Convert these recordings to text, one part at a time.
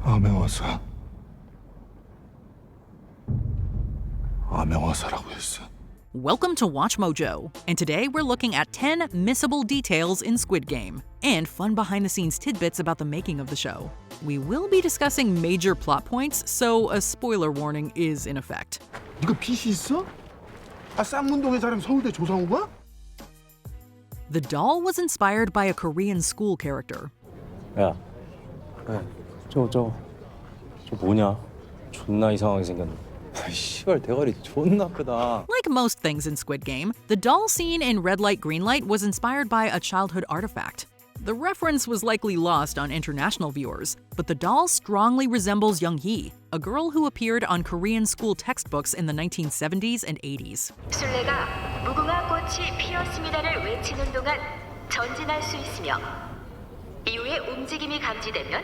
암행어사. 암행어사라고 했어. Welcome to WatchMojo, and today we're looking at 10 missable details in Squid Game, and fun behind-the-scenes tidbits about the making of the show. We will be discussing major plot points, so a spoiler warning is in effect. 네가 빚이 있어? 쌍문동의 사람 서울대 조상우가? The doll was inspired by a Korean school character. 야, 저 뭐냐? 존나 이상하게 생겼네. 씨발 대가리 존나 크다. Like most things in Squid Game, the doll scene in Red Light, Green Light was inspired by a childhood artifact. The reference was likely lost on international viewers, but the doll strongly resembles Young-hee, a girl who appeared on Korean school textbooks in the 1970s and 80s. 술래가 무궁화 꽃이 피었습니다를 외치는 동안 전진할 수 있으며 이후에 움직임이 감지되면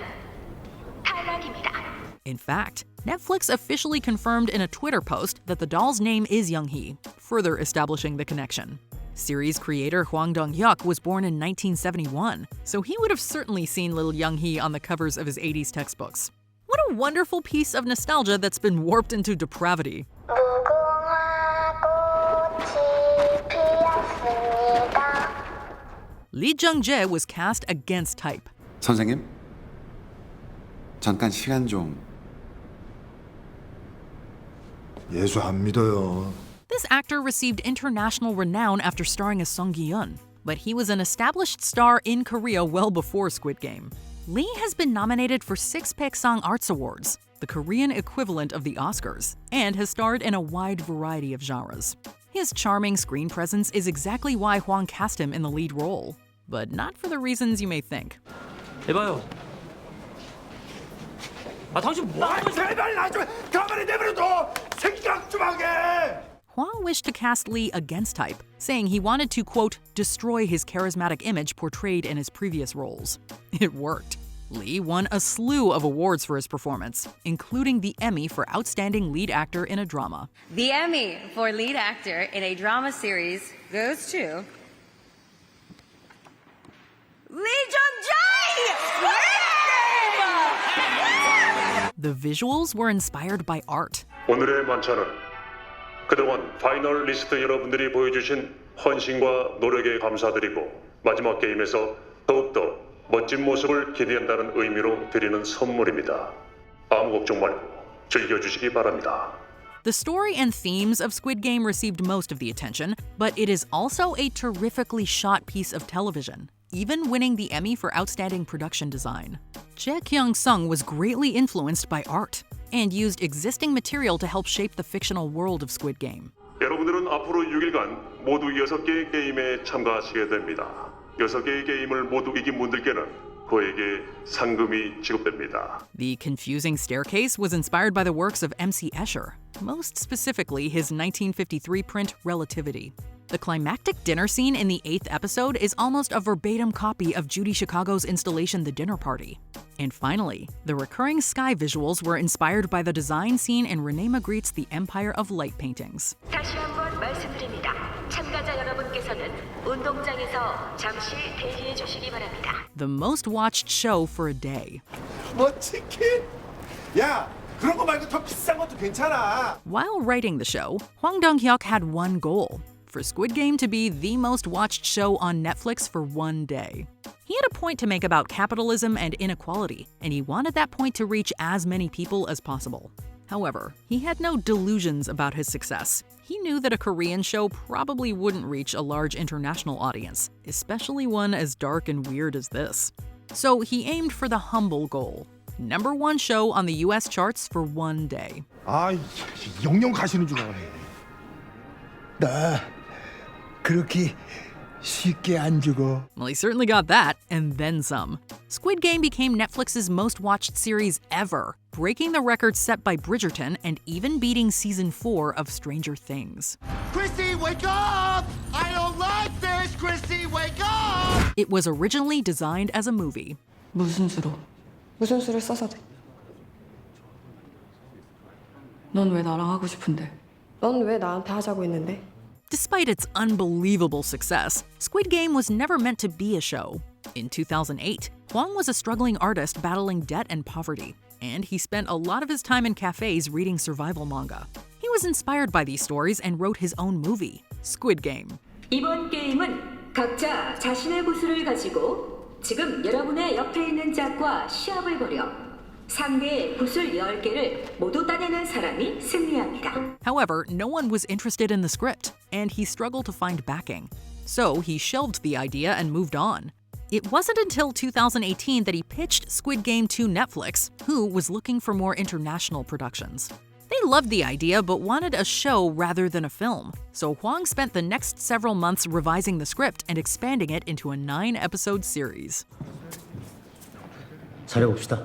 탈락입니다. In fact, Netflix officially confirmed in a Twitter post that the doll's name is Young-hee, further establishing the connection. Series creator Dong-hyuk was born in 1971, so he would have certainly seen little Young-hee on the covers of his 80s textbooks. What a wonderful piece of nostalgia that's been warped into depravity. Jung-jae was cast against type. 선생님, 잠깐 시간 좀. 예수 안 믿어요. This actor received international renown after starring as Song Gi-yeon, but he was an established star in Korea well before Squid Game. Lee has been nominated for 6 Paeksang Arts Awards, the Korean equivalent of the Oscars, and has starred in a wide variety of genres. His charming screen presence is exactly why Hwang cast him in the lead role, but not for the reasons you may think. 해봐요. 당신 뭐 하고 있어? 제발 나 좀 가만히 내버려둬. 생각 좀 하게. Hwang wished to cast Lee against type, saying he wanted to, quote, destroy his charismatic image portrayed in his previous roles. It worked. Lee won a slew of awards for his performance, including the Emmy for Outstanding Lead Actor in a Drama. The Emmy for Lead Actor in a Drama Series goes to Lee Jung-jae! The visuals were inspired by art. 오늘의 만찬은 그동안 파이널리스트 여러분들이 보여주신 헌신과 노력에 감사드리고 마지막 게임에서 더욱더 멋진 모습을 기대한다는 의미로 드리는 선물입니다. 아무 걱정 말고 즐겨주시기 바랍니다. The story and themes of Squid Game received most of the attention, but it is also a terrifically shot piece of television, even winning the Emmy for Outstanding Production Design. Jae Kyung-sung was greatly influenced by art and used existing material to help shape the fictional world of Squid Game. 여러분들은 앞으로 6일간 모두 6개의 게임에 참가하시게 됩니다. 6개의 게임을 모두 이긴 분들께는 그에게 상금이 지급됩니다. The confusing staircase was inspired by the works of M.C. Escher, most specifically his 1953 print Relativity. The climactic dinner scene in the 8th episode is almost a verbatim copy of Judy Chicago's installation The Dinner Party. And finally, the recurring sky visuals were inspired by the design scene in Rene Magritte's The Empire of Light paintings. 다시 한번 말씀드립니다. 참가자 여러분께서는 운동장에서 잠시 대기해 주시기 바랍니다. The most watched show for a day. 뭐 치킨? 야, 그런 거 말고 더 비싼 것도 괜찮아. While writing the show, Dong-hyuk had one goal: for Squid Game to be the most watched show on Netflix for one day. He had a point to make about capitalism and inequality, and he wanted that point to reach as many people as possible. However, he had no delusions about his success. He knew that a Korean show probably wouldn't reach a large international audience, especially one as dark and weird as this. So he aimed for the humble goal: #1 show on the US charts for one day. 아, 영영 가시는 줄 알았네. 나 그렇게 쉽게 안 죽어. Well, he certainly got that, and then some. Squid Game became Netflix's most watched series ever, breaking the record set by Bridgerton and even beating season 4 of Stranger Things. Christy, wake up! I don't like this! Christy, wake up! It was originally designed as a movie. 무슨 수로? 무슨 수를 써서 돼? 넌 왜 나랑 하고 싶은데? 넌 왜 나한테 하자고 했는데? Despite its unbelievable success, Squid Game was never meant to be a show. In 2008, Hwang was a struggling artist battling debt and poverty. and he spent a lot of his time in cafes reading survival manga. He was inspired by these stories and wrote his own movie, Squid Game. 이번 게임은 각자 자신의 구슬을 가지고 지금 여러분의 옆에 있는 짝과 시합을 벌여 상대의 구슬 10개를 모두 따내는 사람이 승리합니다. However, no one was interested in the script, and he struggled to find backing. So he shelved the idea and moved on. It wasn't until 2018 that he pitched Squid Game to Netflix, who was looking for more international productions. They loved the idea but wanted a show rather than a film, so Hwang spent the next several months revising the script and expanding it into a 9-episode series. 잘해봅시다.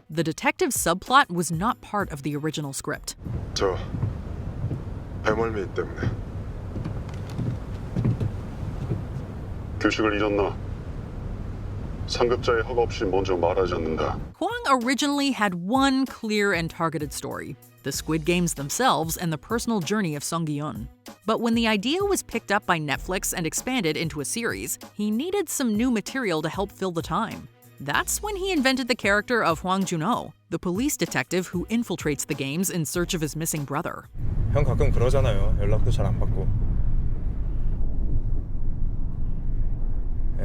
The detective subplot was not part of the original script. 저 배멀미 때문에 규칙을 잊었나? 상급자의 허가 없이 먼저 말하지 않는다. Hwang originally had one clear and targeted story, the Squid Games themselves and the personal journey of Song Gi-yeon. But when the idea was picked up by Netflix and expanded into a series, he needed some new material to help fill the time. That's when he invented the character of Hwang Jun-ho, the police detective who infiltrates the games in search of his missing brother. 형 가끔 그러잖아요. 연락도 잘 안 받고.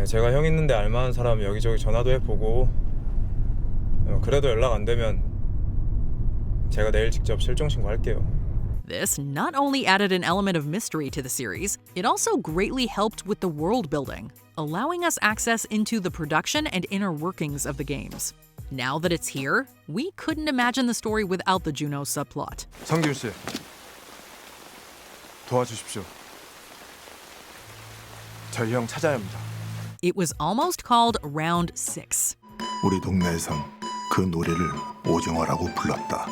제가 형 있는데 알만한 사람 여기저기 전화도 해보고 그래도 연락 안 되면 제가 내일 직접 실종 신고할게요. This not only added an element of mystery to the series, it also greatly helped with the world building, allowing us access into the production and inner workings of the games. Now that it's here, we couldn't imagine the story without the Juno subplot. 성기훈 씨, 도와주십시오. 저희 형 찾아야 합니다. It was almost called Round 6. 우리 동네에선 그 노래를 오징어라고 불렀다.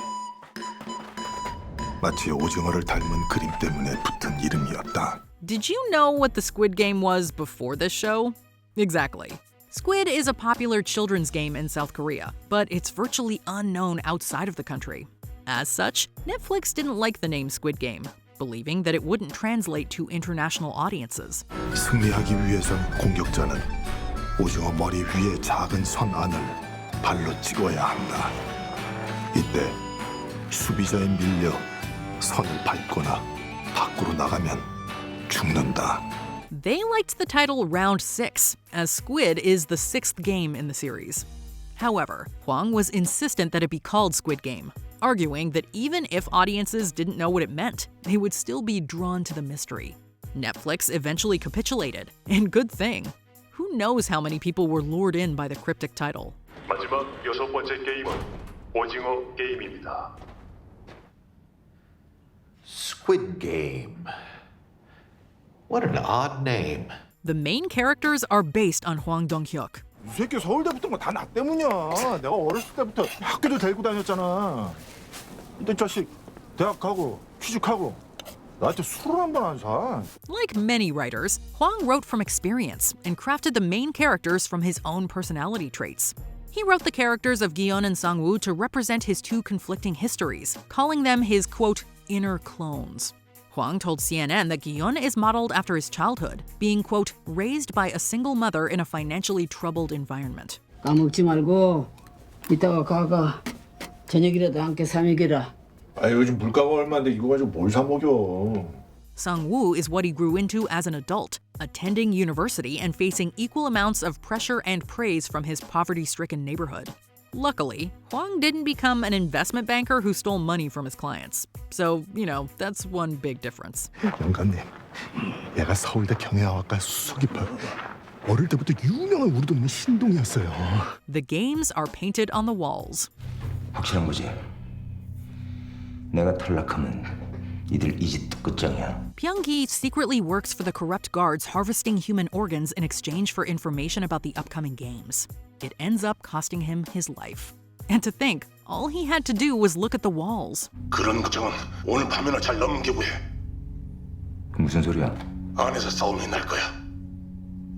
마치 오징어를 닮은 그림 때문에 붙은 이름이었다. Did you know what the Squid Game was before this show? Exactly. Squid is a popular children's game in South Korea, but it's virtually unknown outside of the country. As such, Netflix didn't like the name Squid Game, believing that it wouldn't translate to international audiences. 승리하기 위해선 공격자는 오징어 머리 위에 작은 선 안을 발로 찍어야 한다. 이때 수비자에 밀려 선을 밟거나 밖으로 나가면 죽는다. They liked the title Round 6, as Squid is the 6th game in the series. However, Hwang was insistent that it be called Squid Game, arguing that even if audiences didn't know what it meant, they would still be drawn to the mystery. Netflix eventually capitulated, and good thing. Who knows how many people were lured in by the cryptic title? 마지막 6번째 게임은 오징어 게임입니다. Squid Game. What an odd name. The main characters are based on Hwang Dong-hyuk. 이 새끼 서울대 붙은 거 다 나 때문이야. 내가 어렸을 때부터 학교도 데리고 다녔잖아. 이 자식 대학 가고 취직하고 나한테 술을 한 번 안 사. Like many writers, Hwang wrote from experience and crafted the main characters from his own personality traits. He wrote the characters of Gi-yeon and Sang-woo to represent his two conflicting histories, calling them his, quote, inner clones. Hwang told CNN that Gi-yeon is modeled after his childhood, being, quote, raised by a single mother in a financially troubled environment. 까먹지 말고 이따가 가가 저녁이라도 함께 사 먹여라. 아 요즘 물가가 얼마인데 이거 가지고 뭘 사 먹여. Sang-woo is what he grew into as an adult, attending university and facing equal amounts of pressure and praise from his poverty-stricken neighborhood. Luckily, Hwang didn't become an investment banker who stole money from his clients. So, that's one big difference. 영감님, 얘가 서울대 경영학과 수석 입학. 어릴 때부터 유명한 우리 동네 신동이었어요. The games are painted on the walls. 확실한 거지? 내가 탈락하면 이들 이 집도 끝장이야. Young-hee secretly works for the corrupt guards harvesting human organs in exchange for information about the upcoming games. It ends up costing him his life. And to think, all he had to do was look at the walls. 그런 걱정은 오늘 밤에나 잘 넘기고 해. 무슨 소리야? 안에서 싸움이 날 거야.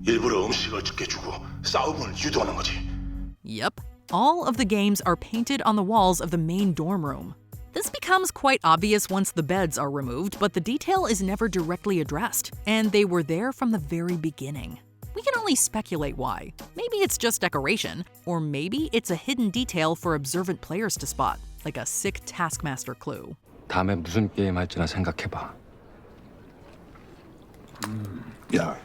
일부러 음식을 적게 주고 싸움을 유도하는 거지. Yep, all of the games are painted on the walls of the main dorm room. This becomes quite obvious once the beds are removed, but the detail is never directly addressed, and they were there from the very beginning. We can only speculate why. Maybe it's just decoration, or maybe it's a hidden detail for observant players to spot, like a sick Taskmaster clue. 다음에 무슨 게임 할지나 생각해봐. 야,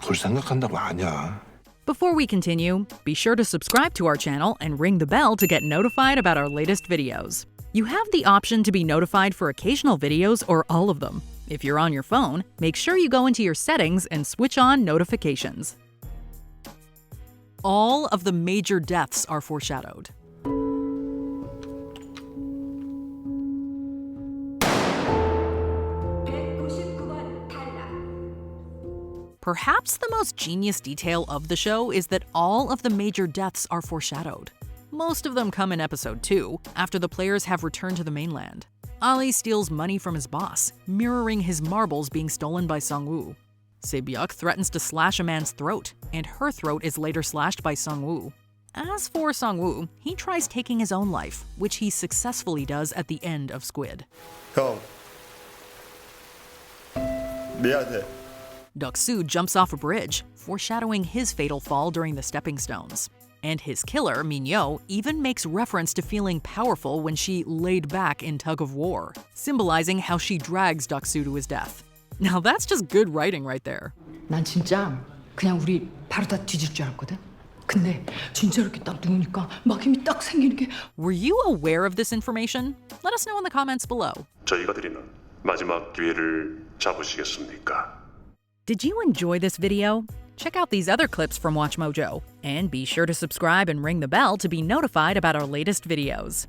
그걸 생각한다고 아냐. Before we continue, be sure to subscribe to our channel and ring the bell to get notified about our latest videos. You have the option to be notified for occasional videos or all of them. If you're on your phone, make sure you go into your settings and switch on notifications. All of the major deaths are foreshadowed. Perhaps the most genius detail of the show is that all of the major deaths are foreshadowed. Most of them come in episode 2, after the players have returned to the mainland. Ali steals money from his boss, mirroring his marbles being stolen by Sung-woo. Se-byuk threatens to slash a man's throat, and her throat is later slashed by Sung-woo. As for Sung-woo, he tries taking his own life, which he successfully does at the end of Squid. 형, 미안해. Deok-soo jumps off a bridge, foreshadowing his fatal fall during the stepping stones. And his killer, Min-yo, even makes reference to feeling powerful when she laid back in tug of war, symbolizing how she drags Deok-soo to his death. Now that's just good writing right there. 난 진짜 그냥 우리 바로 다 뒤질 줄 알았거든. 근데 진짜 이렇게 딱 누우니까 막 힘이 딱 생기는 게. Were you aware of this information? Let us know in the comments below. 저희가 드리는 마지막 기회를 잡으시겠습니까? Did you enjoy this video? Check out these other clips from WatchMojo, and be sure to subscribe and ring the bell to be notified about our latest videos.